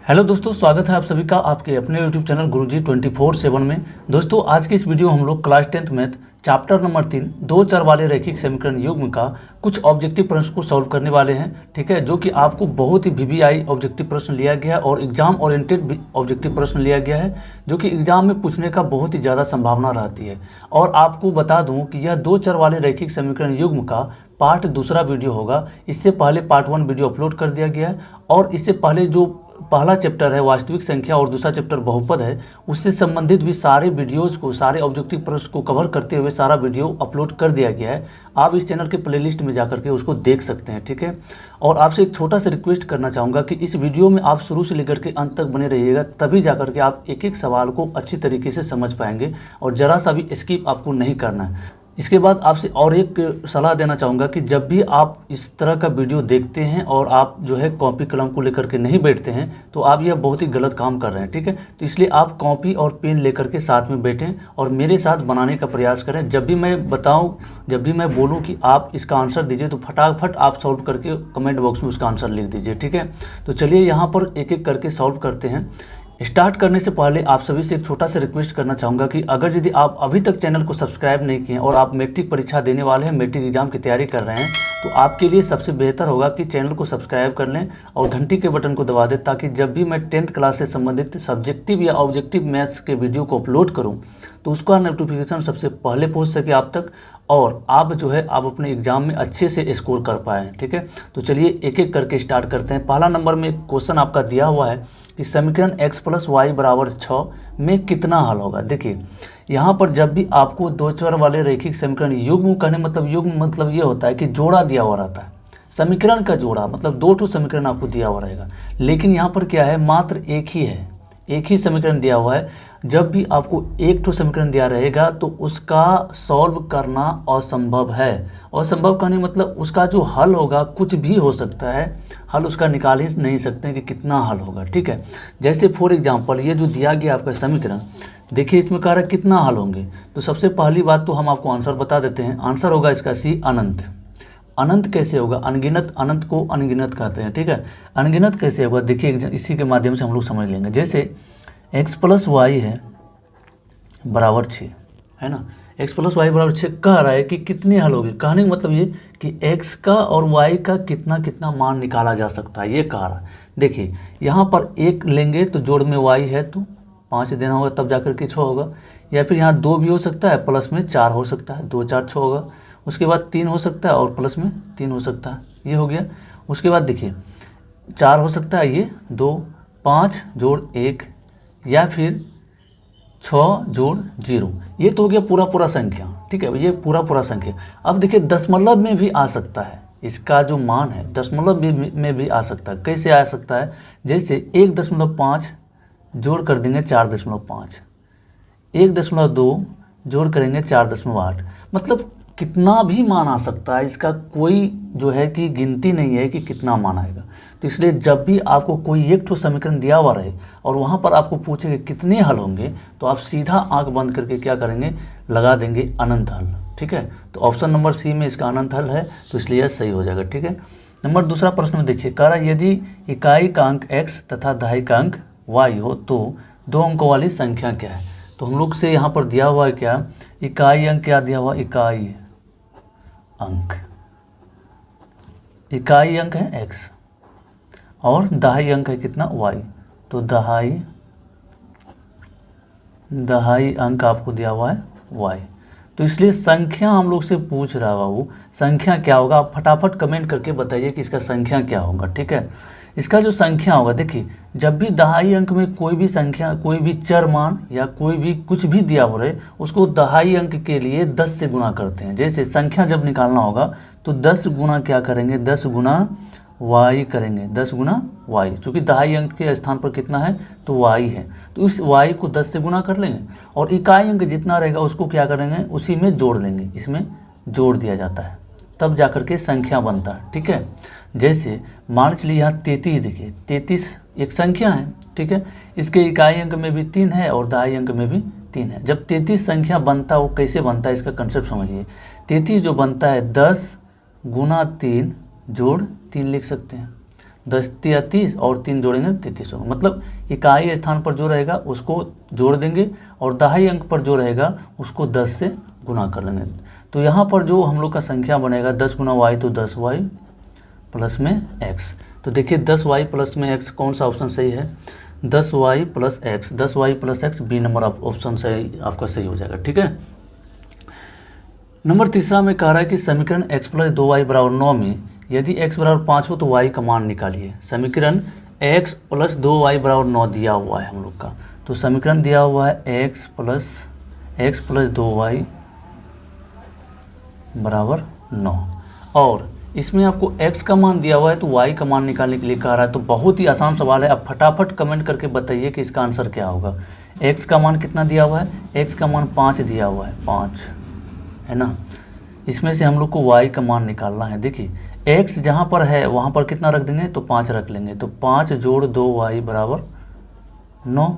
Hello दोस्तों, स्वागत है आप सभी का आपके अपने यूट्यूब चैनल गुरुजी 24/7 में। दोस्तों, आज की इस वीडियो में हम लोग class 10th math chapter number 3 दो चर वाले रैखिक समीकरण युग्म का कुछ ऑब्जेक्टिव प्रश्न को सॉल्व करने वाले हैं। ठीक है, जो कि आपको बहुत ही वीवीआई ऑब्जेक्टिव प्रश्न लिया गया है और एग्जाम ओरिएंटेड भी ऑब्जेक्टिव प्रश्न लिया गया है, जो कि एग्जाम में पूछने का बहुत ही ज़्यादा संभावना रहती है। और आपको बता दूँ कि यह दो चर वाले रैखिक समीकरण युग्म का पार्ट दूसरा वीडियो होगा। इससे पहले पार्ट 1 वीडियो अपलोड कर दिया गया है और इससे पहले जो पहला चैप्टर है वास्तविक संख्या और दूसरा चैप्टर बहुपद है, उससे संबंधित भी सारे वीडियोज़ को, सारे ऑब्जेक्टिव प्रश्न को कवर करते हुए सारा वीडियो अपलोड कर दिया गया है। आप इस चैनल के प्लेलिस्ट में जाकर के उसको देख सकते हैं। ठीक है, और आपसे एक छोटा सा रिक्वेस्ट करना चाहूँगा कि इस वीडियो में आप शुरू से लेकर के अंत तक बने रहिएगा, तभी जाकर के आप एक एक सवाल को अच्छी तरीके से समझ पाएंगे और ज़रा सा भी स्किप आपको नहीं करना है। इसके बाद आपसे और एक सलाह देना चाहूँगा कि जब भी आप इस तरह का वीडियो देखते हैं और आप जो है कॉपी कलम को लेकर के नहीं बैठते हैं, तो आप यह बहुत ही गलत काम कर रहे हैं। ठीक है, तो इसलिए आप कॉपी और पेन लेकर के साथ में बैठें और मेरे साथ बनाने का प्रयास करें। जब भी मैं बताऊँ, जब भी मैं बोलूँ कि आप इसका आंसर दीजिए, तो फटाफट आप सॉल्व करके कमेंट बॉक्स में उसका आंसर लिख दीजिए। ठीक है, तो चलिए यहाँ पर एक एक करके सॉल्व करते हैं। स्टार्ट करने से पहले आप सभी से एक छोटा सा रिक्वेस्ट करना चाहूँगा कि अगर यदि आप अभी तक चैनल को सब्सक्राइब नहीं किए और आप मैट्रिक परीक्षा देने वाले हैं, मैट्रिक एग्जाम की तैयारी कर रहे हैं, तो आपके लिए सबसे बेहतर होगा कि चैनल को सब्सक्राइब कर लें और घंटी के बटन को दबा दें, ताकि जब भी मैं 10th क्लास से संबंधित सब्जेक्टिव या ऑब्जेक्टिव मैथ्स के वीडियो को अपलोड करूँ तो उसका नोटिफिकेशन सबसे पहले पहुँच सके आप तक और आप जो है आप अपने एग्जाम में अच्छे से स्कोर कर पाएँ। ठीक है, तो चलिए एक एक करके स्टार्ट करते हैं। पहला नंबर में क्वेश्चन आपका दिया हुआ है कि समीकरण x + y = 6 में कितना हल होगा। देखिए, यहाँ पर जब भी आपको दो चर वाले रैखिक समीकरण युग्म कहने मतलब युग्म मतलब ये होता है कि जोड़ा दिया हुआ रहता है। समीकरण का जोड़ा मतलब दो ठो समीकरण आपको दिया हुआ रहेगा, लेकिन यहाँ पर क्या है, मात्र एक ही है, एक ही समीकरण दिया हुआ है। जब भी आपको एक ठो समीकरण दिया रहेगा तो उसका सॉल्व करना असंभव है। असंभव कहने मतलब उसका जो हल होगा कुछ भी हो सकता है, हल उसका निकाल ही नहीं सकते कि कितना हल होगा। ठीक है, जैसे फॉर एग्जांपल ये जो दिया गया आपका समीकरण, देखिए इसमें कह रहा है कितना हल होंगे। तो सबसे पहली बात तो हम आपको आंसर बता देते हैं। आंसर होगा इसका सी, अनंत। अनंत कैसे होगा? अनगिनत, अनंत को अनगिनत कहते हैं। ठीक है, अनगिनत कैसे होगा, देखिए इसी के माध्यम से हम लोग समझ लेंगे। जैसे x + y है बराबर 6 है ना, x + y बराबर 6 कह रहा है कि कितने हल होंगे। कहने का मतलब ये कि x का और y का कितना कितना मान निकाला जा सकता है, ये कह रहा है। देखिए यहाँ पर 1 लेंगे तो जोड़ में y है तो 5 देना होगा, तब जाकर के 6 होगा। या फिर यहाँ 2 भी हो सकता है, प्लस में 4 हो सकता है, 2 4 6 होगा। उसके बाद 3 हो सकता है और प्लस में 3 हो सकता है, ये हो गया। उसके बाद देखिए 4 हो सकता है, ये 2, 5 जोड़ 1 या फिर 6 जोड़ 0, ये तो हो गया पूरा पूरा संख्या। ठीक है, ये पूरा पूरा संख्या। अब देखिए दशमलव में भी आ सकता है, इसका जो मान है दशमलव में भी आ सकता है। कैसे आ सकता है? जैसे 1.5 जोड़ कर देंगे 4.5, 1.2 जोड़ करेंगे 4.8, मतलब कितना भी मान आ सकता है। इसका कोई जो है कि गिनती नहीं है कि कितना मान आएगा। तो इसलिए जब भी आपको कोई एक ठो समीकरण दिया हुआ रहे और वहाँ पर आपको पूछेंगे कितने हल होंगे, तो आप सीधा आंख बंद करके क्या करेंगे, लगा देंगे अनंत हल। ठीक है, तो ऑप्शन नंबर सी में इसका अनंत हल है, तो इसलिए यह सही हो जाएगा। ठीक है, नंबर दूसरा प्रश्न में देखिए, कह रहा है यदि इकाई का अंक x तथा दहाई का अंक y हो तो 2 अंकों वाली संख्या क्या है। तो हम लोग से यहाँ पर दिया हुआ है क्या, इकाई अंक क्या दिया हुआ, इकाई अंक है x और दहाई अंक है कितना, y। तो दहाई अंक आपको दिया हुआ है y। तो इसलिए संख्या हम लोग से पूछ रहा है, बाबू संख्या क्या होगा। आप फटाफट कमेंट करके बताइए कि इसका संख्या क्या होगा। ठीक है, इसका जो संख्या होगा, देखिए जब भी दहाई अंक में कोई भी संख्या, कोई भी चर मान या कोई भी कुछ भी दिया हो रहे, उसको दहाई अंक के लिए 10 से गुणा करते हैं। जैसे संख्या जब निकालना होगा तो 10 गुना क्या करेंगे, 10 गुना y करेंगे, 10 गुना y, चूँकि दहाई अंक के स्थान पर कितना है तो y है, तो इस y को 10 से गुना कर लेंगे और इकाई अंक जितना रहेगा उसको क्या करेंगे, उसी में जोड़ लेंगे, इसमें जोड़ दिया जाता है, तब जाकर के संख्या बनता है। ठीक है, जैसे मान चलिए यहाँ 33, देखिए 33 एक संख्या है। ठीक है, इसके इकाई अंक में भी 3 है और दहाई अंक में भी 3 है। जब 33 संख्या बनता है वो कैसे बनता है, इसका कंसेप्ट समझिए। 33 जो बनता है 10 गुना 3 जोड़ 3 लिख सकते हैं। 10 या 30 और 3 जोड़ेंगे 33 होगा। मतलब इकाई स्थान पर जो रहेगा उसको जोड़ देंगे और दहाई अंक पर जो रहेगा उसको 10 से गुना कर लेंगे। तो यहाँ पर जो हम लोग का संख्या बनेगा 10 गुना वाई तो 10y प्लस में x। तो देखिए 10y प्लस में x कौन सा ऑप्शन सही है, 10y plus x, 10y plus x B number option सही आपका सही हो जाएगा। ठीक है। नंबर तीसरा में कह रहा है कि समीकरण x प्लस 2y बराबर 9 में यदि x बराबर 5 हो तो y का मान निकालिए। समीकरण x प्लस 2y बराबर 9 दिया हुआ है हम लोग का। तो समीकरण दिया हुआ है x प्लस 2y बराबर 9 और इसमें आपको x का मान दिया हुआ है तो y का मान निकालने के लिए कह रहा है। तो बहुत ही आसान सवाल है, आप फटाफट कमेंट करके बताइए कि इसका आंसर क्या होगा। x का मान कितना दिया हुआ है, x का मान 5 दिया हुआ है, 5 है ना। इसमें से हम लोग को y का मान निकालना है। देखिए x जहाँ पर है वहाँ पर कितना रख देंगे, तो 5 रख लेंगे। तो 5 जोड़ 2y बराबर 9,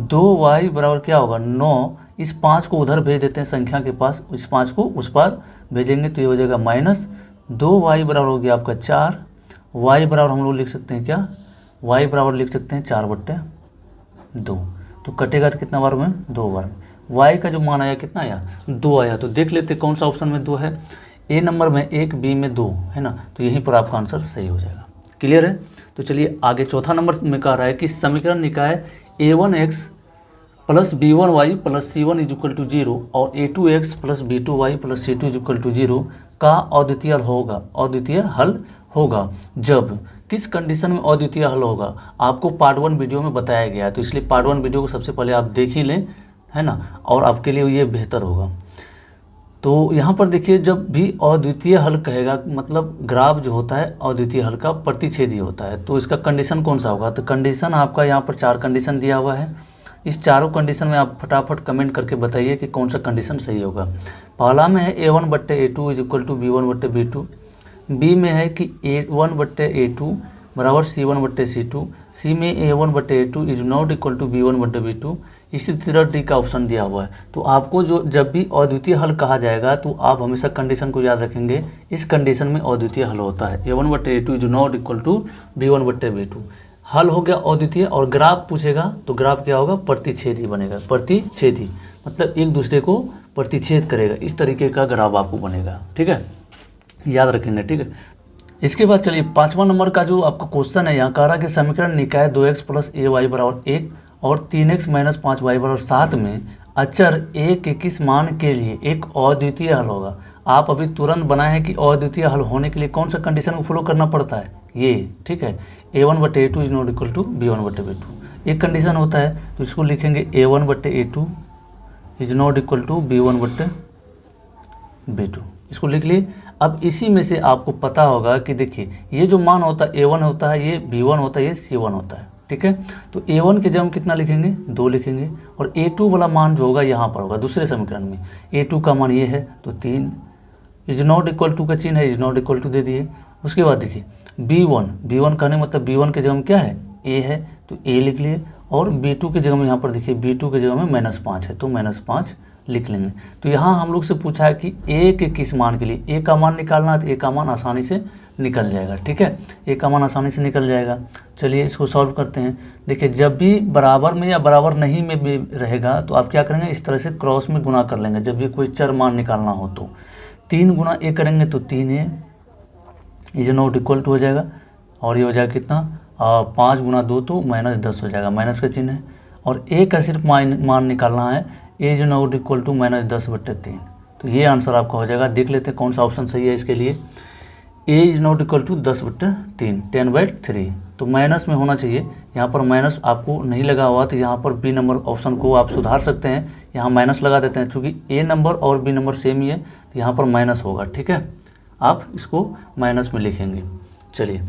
2y बराबर क्या होगा 9। इस 5 को उधर भेज देते हैं संख्या के पास, इस 5 को उस पार भेजेंगे तो ये हो जाएगा माइनस 2y बराबर हो गया आपका 4। y बराबर हम लोग लिख सकते हैं क्या, y बराबर लिख सकते हैं 4/2। तो कटेगा तो कितना बार में, 2 बार। y का जो मान आया कितना आया, 2 आया। तो देख लेते कौन सा ऑप्शन में 2 है, ए नंबर में 1, बी में 2 है ना। तो यहीं पर आपका आंसर सही हो जाएगा। क्लियर है। तो चलिए आगे चौथा नंबर में कह रहा है कि समीकरण निकाय a1x plus b1y plus c1 is equal to 0 और a2x plus b2y plus c2 is equal to 0 का अद्वितीय हल होगा जब किस कंडीशन में अद्वितीय हल होगा। आपको पार्ट 1 वीडियो में बताया गया है, तो इसलिए पार्ट 1 वीडियो को सबसे पहले आप देख ही लें, है ना, और आपके लिए ये बेहतर होगा। तो यहाँ पर देखिए जब भी अद्वितीय हल कहेगा मतलब ग्राफ जो होता है अद्वितीय हल का प्रतिच्छेदी होता है, तो इसका कंडीशन कौन सा होगा। तो कंडीशन आपका यहाँ पर 4 कंडीशन दिया हुआ है। इस चारों कंडीशन में आप फटाफट कमेंट करके बताइए कि कौन सा कंडीशन सही होगा। पहला में है a1/a2 is equal to b1/b2, B में है कि a1/a2 बराबर c1/c2, सी में a1/a2 is not equal to b1/b2। इसी तरह डी का ऑप्शन दिया हुआ है। तो आपको जो जब भी अद्वितीय हल कहा जाएगा तो आप हमेशा कंडीशन को याद रखेंगे, इस कंडीशन में अद्वितीय हल होता है a1/a2 is not equal to b1/b2। हल हो गया अद्वितीय और ग्राफ पूछेगा तो ग्राफ क्या होगा, प्रतिच्छेदी बनेगा। प्रतिच्छेदी मतलब एक दूसरे को प्रतिच्छेद करेगा, इस तरीके का ग्राफ आपको बनेगा। ठीक है, याद रखेंगे। ठीक है। इसके बाद चलिए 5वां नंबर का जो आपका क्वेश्चन है यहाँ कह रहा है कि समीकरण निकाय 2x प्लस ay बराबर 1 और 3x माइनस 5y बराबर 7 में अचर a के किस मान के लिए एक अद्वितीय हल होगा। आप अभी तुरंत बनाए हैं कि अद्वितीय हल होने के लिए कौन सा कंडीशन को फॉलो करना पड़ता है, ये। ठीक है, a1/a2 is not equal to b1/b2 एक कंडीशन होता है। तो इसको लिखेंगे a1/a2 is not equal to b1/b2, इसको लिख लिए। अब इसी में से आपको पता होगा कि देखिए ये जो मान होता है a1 होता है, ये b1 होता है, ये c1 होता है। ठीक है, तो a1 के जगह कितना लिखेंगे, 2 लिखेंगे और a2 वाला मान जो होगा यहाँ पर होगा दूसरे समीकरण में। a2 का मान ये है तो 3 इज नॉट इक्वल टू का चिन्ह है, इज नॉट इक्वल टू दे दिए। उसके बाद देखिए b1 कहने मतलब b1 के जगह में क्या है, a है तो a लिख लिए और b2 के जगह में यहाँ पर देखिए b2 के जगह में -5 है तो -5 लिख लेंगे। तो यहाँ हम लोग से पूछा है कि a के किस मान के लिए, a का मान निकालना है तो a का मान आसानी से निकल जाएगा। ठीक है, a का मान आसानी से निकल जाएगा। चलिए इसको सॉल्व करते हैं। देखिए जब भी बराबर में या बराबर नहीं में भी रहेगा तो आप क्या करेंगे, इस तरह से क्रॉस में गुना कर लेंगे। जब भी कोई चर मान निकालना हो तो 3 गुना a करेंगे तो 3a is not equal to हो जाएगा और ये हो जाएगा कितना 5 गुना 2 तो -10 हो जाएगा, माइनस का चिन्ह है। और a का सिर्फ मान निकालना है, a is not equal to -10/3। तो ये आंसर आपका हो जाएगा। देख लेते हैं कौन सा ऑप्शन सही है इसके लिए। a is not equal to 10/3, 10/3 तो माइनस में होना चाहिए। यहाँ पर माइनस आपको नहीं लगा हुआ तो यहाँ पर बी नंबर ऑप्शन को आप सुधार सकते हैं, यहाँ माइनस लगा देते हैं। चूँकि a नंबर और b नंबर सेम ही है तो यहाँ पर माइनस होगा। ठीक है, आप इसको माइनस में लिखेंगे। चलिए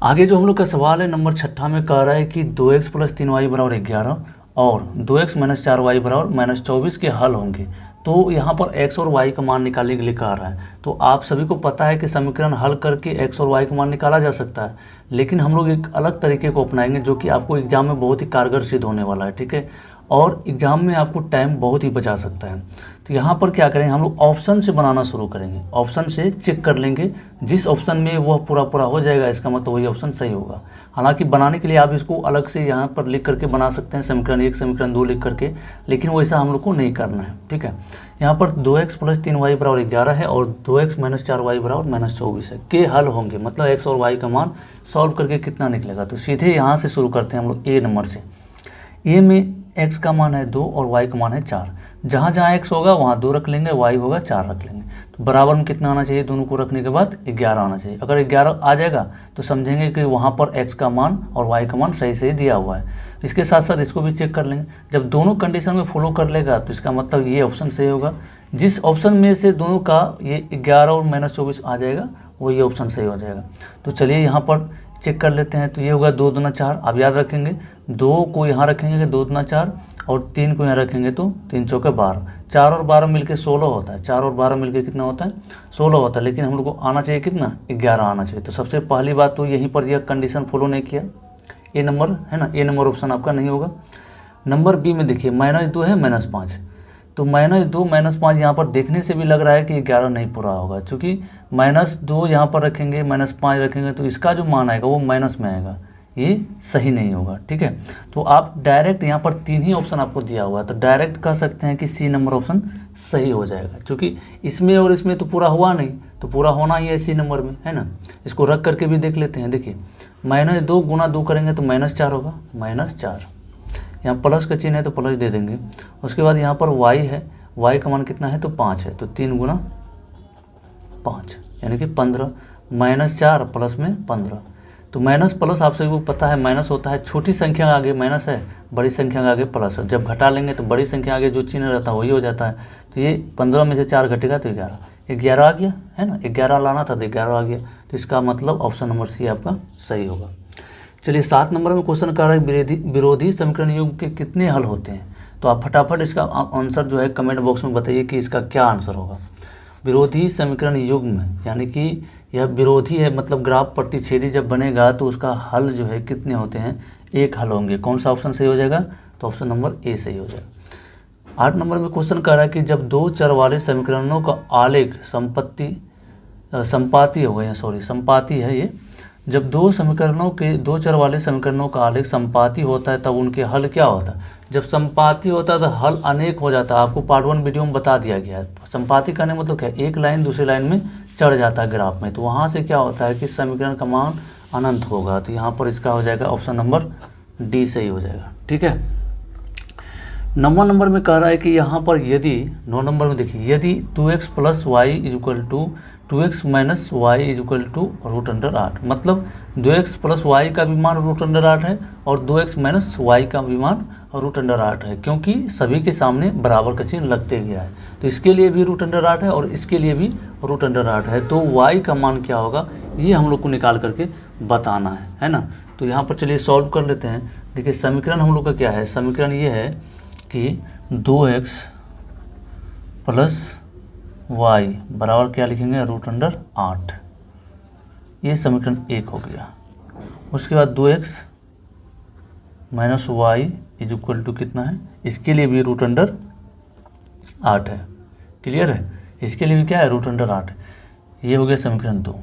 आगे जो हम लोग का सवाल है नंबर 6 में कह रहा है कि 2x प्लस 3y बराबर 11 और 2x माइनस 4y बराबर -24 के हल होंगे। तो यहाँ पर x और y का मान निकालने के लिए कह रहा है। तो आप सभी को पता है कि समीकरण हल करके x और y का मान निकाला जा सकता है, लेकिन हम लोग एक अलग तरीके को अपनाएंगे जो कि आपको एग्जाम में बहुत ही कारगर सिद्ध होने वाला है। ठीक है, और एग्ज़ाम में आपको टाइम बहुत ही बचा सकता है। तो यहाँ पर क्या करेंगे, हम लोग ऑप्शन से बनाना शुरू करेंगे, ऑप्शन से चेक कर लेंगे, जिस ऑप्शन में वह पूरा पूरा हो जाएगा इसका मतलब वही ऑप्शन सही होगा। हालांकि बनाने के लिए आप इसको अलग से यहाँ पर लिख करके बना सकते हैं, समीकरण 1 समीकरण 2 लिख करके, लेकिन वैसा हम लोग को नहीं करना है, ठीक है। यहाँ पर 2x + 3y = 11 है और 2x - 4y = -24 है के हल होंगे, मतलब x और y का मान सॉल्व करके कितना निकलेगा। तो सीधे यहाँ से शुरू करते हैं हम लोग ए नंबर से। ए में x का मान है 2 और y का मान है 4। जहाँ जहाँ x होगा वहाँ 2 रख लेंगे, y होगा 4 रख लेंगे। तो बराबर में कितना आना चाहिए, दोनों को रखने के बाद 11 आना चाहिए। अगर 11 आ जाएगा तो समझेंगे कि वहाँ पर x का मान और y का मान सही सही दिया हुआ है। इसके साथ साथ इसको भी चेक कर लेंगे। जब दोनों कंडीशन में फॉलो कर लेगा तो इसका मतलब ये ऑप्शन सही होगा। जिस ऑप्शन में से दोनों का ये 11 और -24 आ जाएगा वो ये ऑप्शन सही हो जाएगा। तो चलिए यहाँ पर चेक कर लेते हैं। तो ये होगा 2 दूना 4, आप याद रखेंगे 2 को यहाँ रखेंगे कि 2 दूना 4 और 3 को यहाँ रखेंगे तो 3 चौके 12, 4 और 12 मिलके 16 होता है, 4 और 12 मिलके कितना होता है 16 होता है। लेकिन हम लोग को आना चाहिए कितना 11 आना चाहिए। तो सबसे पहली बात तो यहीं पर यह कंडीशन फॉलो नहीं किया, ए नंबर है ना, ए नंबर ऑप्शन आपका नहीं होगा। नंबर बी में देखिए -2 है -5, तो -2 -5 यहाँ पर देखने से भी लग रहा है कि 11 नहीं पूरा होगा, क्योंकि -2 यहाँ पर रखेंगे -5 रखेंगे तो इसका जो मान आएगा वो माइनस में आएगा, ये सही नहीं होगा, ठीक है। तो आप डायरेक्ट यहाँ पर 3 ही ऑप्शन आपको दिया हुआ है, तो डायरेक्ट कह सकते हैं कि सी नंबर ऑप्शन सही हो जाएगा, क्योंकि इसमें और इसमें तो पूरा हुआ नहीं, तो पूरा होना ही है सी नंबर में, है ना। इसको रख करके भी देख लेते हैं। देखिए -2 × 2 करेंगे तो -4 होगा, -4, यहाँ प्लस का चिन्ह है तो प्लस दे देंगे। उसके बाद यहाँ पर y है, y का मान कितना है तो 5 है, तो 3 × 5 यानी कि 15, -4 प्लस में 15। तो माइनस प्लस आप सभी को पता है माइनस होता है, छोटी संख्या के आगे माइनस है, बड़ी संख्या के आगे प्लस है। जब घटा लेंगे तो बड़ी संख्या आगे जो चिन्ह रहता है वही हो जाता है। तो ये 15 में से 4 घटेगा तो 11 आ गया, है ना, 11 लाना था तो 11 आ गया। तो इसका मतलब ऑप्शन नंबर सी आपका सही होगा। चलिए 7 नंबर में क्वेश्चन कर रहा है विरोधी समीकरण युग्म के कितने हल होते हैं। तो आप फटाफट इसका आंसर जो है कमेंट बॉक्स में बताइए कि इसका क्या आंसर होगा। विरोधी समीकरण युग्म यानी कि यह विरोधी है, मतलब ग्राफ प्रतिच्छेदी जब बनेगा तो उसका हल जो है कितने होते हैं, एक हल होंगे। कौन सा ऑप्शन सही हो जाएगा, तो ऑप्शन नंबर ए सही हो जाएगा। 8 नंबर में क्वेश्चन कर रहा है कि जब 2 चर वाले समीकरणों का आलेख संपाती है ये, जब 2 चर वाले समीकरणों का आलेख संपाती होता है तब उनके हल क्या होता है। जब संपाती होता है तो हल अनेक हो जाता है, आपको पार्ट 1 वीडियो में बता दिया गया है। संपाती करने मतलब क्या, एक लाइन दूसरी लाइन में चढ़ जाता है ग्राफ में, तो वहाँ से क्या होता है कि समीकरण का मान अनंत होगा। तो यहाँ पर इसका हो जाएगा ऑप्शन नंबर डी सही हो जाएगा, ठीक है। 9 नंबर में कह रहा है कि यहाँ पर यदि 9 नंबर में देखिए, यदि 2x + y = 2x - y = √8, मतलब 2x + y का भी मान √8 है और 2x - y का भी मान √8 है, क्योंकि सभी के सामने बराबर का चिन्ह लगते गया है। तो इसके लिए भी √8 है और इसके लिए भी √8 है। तो y का मान क्या होगा ये हम लोग को निकाल करके बताना है ना। तो यहाँ पर चलिए सॉल्व कर लेते हैं। देखिए समीकरण हम लोग का क्या है, समीकरण ये है कि 2x + y बराबर क्या लिखेंगे √8, ये समीकरण 1 हो गया। उसके बाद 2x - y = कितना है, इसके लिए भी √8 है, क्लियर है। इसके लिए भी क्या है √8, ये हो गया समीकरण 2।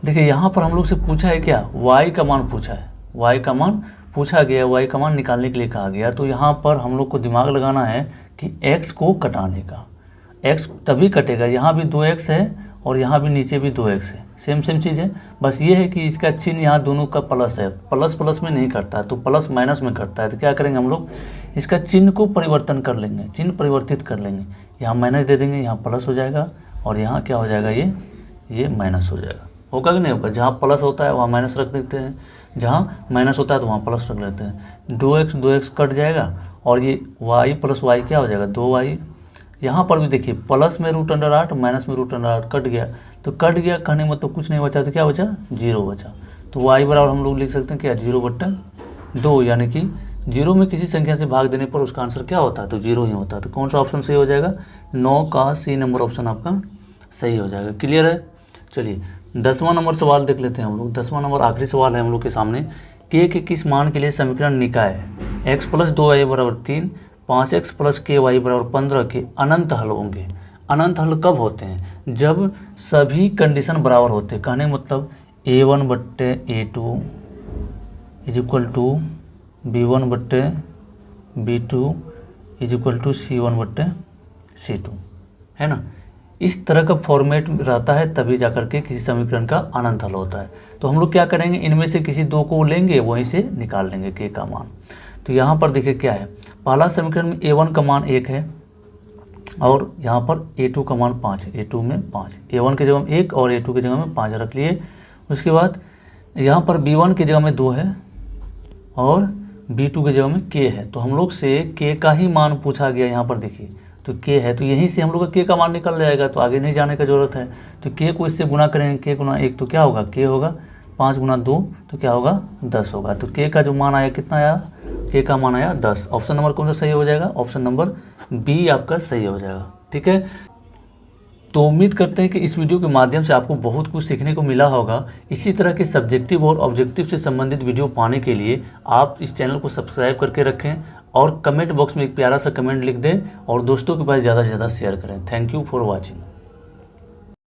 देखिए यहाँ पर हम लोग से पूछा है क्या, y का मान पूछा है, y का मान पूछा गया, y का मान निकालने के लिए कहा गया। तो यहाँ पर हम लोग को दिमाग लगाना है कि x को कटाने का, x तभी कटेगा, यहाँ भी 2x है और यहाँ भी नीचे भी 2x है, सेम चीज़ है। बस ये है कि इसका चिन्ह यहाँ दोनों का प्लस है, प्लस प्लस में नहीं करता है, तो प्लस माइनस में करता है। तो क्या करेंगे हम लोग, इसका चिन्ह को परिवर्तन कर लेंगे, चिन्ह परिवर्तित कर लेंगे। यहाँ माइनस दे देंगे, यहाँ प्लस हो जाएगा और यहाँ क्या हो जाएगा, ये माइनस हो जाएगा। होगा कि नहीं होगा, जहाँ प्लस होता है वहाँ माइनस रख देते हैं, जहाँ माइनस होता है तो वहाँ प्लस रख लेते हैं। 2x कट जाएगा और ये y + y क्या हो जाएगा 2y। यहाँ पर भी देखिए प्लस में √8 माइनस में √8 कट गया, तो कट गया कहने में तो कुछ नहीं बचा, तो क्या बचा 0 बचा। तो y बराबर हम लोग लिख सकते हैं क्या 0/2, यानी कि 0 में किसी संख्या से भाग देने पर उसका आंसर क्या होता है तो 0 ही होता है। तो कौन सा ऑप्शन सही हो जाएगा, 9 का सी नंबर ऑप्शन आपका सही हो जाएगा, क्लियर है। चलिए 10वां नंबर सवाल देख लेते हैं हम लोग। 10वां नंबर आखिरी सवाल है हम लोग के सामने, k के किस मान के लिए समीकरण निकाय x प्लस 2y बराबर 3, 5x प्लस के वाई बराबर 15 के अनंत हल होंगे। अनंत हल कब होते हैं? जब सभी कंडीशन बराबर होते हैं। कहने मतलब a1 बट्टे a2 is equal to b1 बट्टे b2 is equal to c1 बट्टे c2, है ना। इस तरह का फॉर्मेट रहता है, तभी जाकर के किसी समीकरण का अनंत हल होता है। तो हम लोग क्या करेंगे, इनमें से किसी दो को लेंगे, वहीं से निकाल लेंगे के का मान। तो यहाँ पर देखिए क्या है, पहला समीकरण में a1 का मान 1 है और यहाँ पर a2 का मान 5 है। a2 में 5, a1 की जगह में 1 और a2 की जगह में 5 रख लिए। उसके बाद यहाँ पर b1 की जगह में 2 है और b2 की जगह में k है। तो हम लोग से k का ही मान पूछा गया, यहाँ पर देखिए तो k है, तो यहीं से हम लोग का k का मान निकल जाएगा, तो आगे नहीं जाने का ज़रूरत है। तो k को इससे गुना करेंगे, k गुना 1 तो क्या होगा, k होगा 5 गुना 2 तो क्या होगा 10 होगा। तो k का जो मान आया कितना आया, k का मान आया 10। ऑप्शन नंबर कौन सा सही हो जाएगा, ऑप्शन नंबर बी आपका सही हो जाएगा। ठीक है, तो उम्मीद करते हैं कि इस वीडियो के माध्यम से आपको बहुत कुछ सीखने को मिला होगा। इसी तरह के सब्जेक्टिव और ऑब्जेक्टिव से संबंधित वीडियो पाने के लिए आप इस चैनल को सब्सक्राइब करके रखें और कमेंट बॉक्स में एक प्यारा सा कमेंट लिख दें और दोस्तों के पास ज़्यादा से ज़्यादा शेयर करें। Thank you for watching.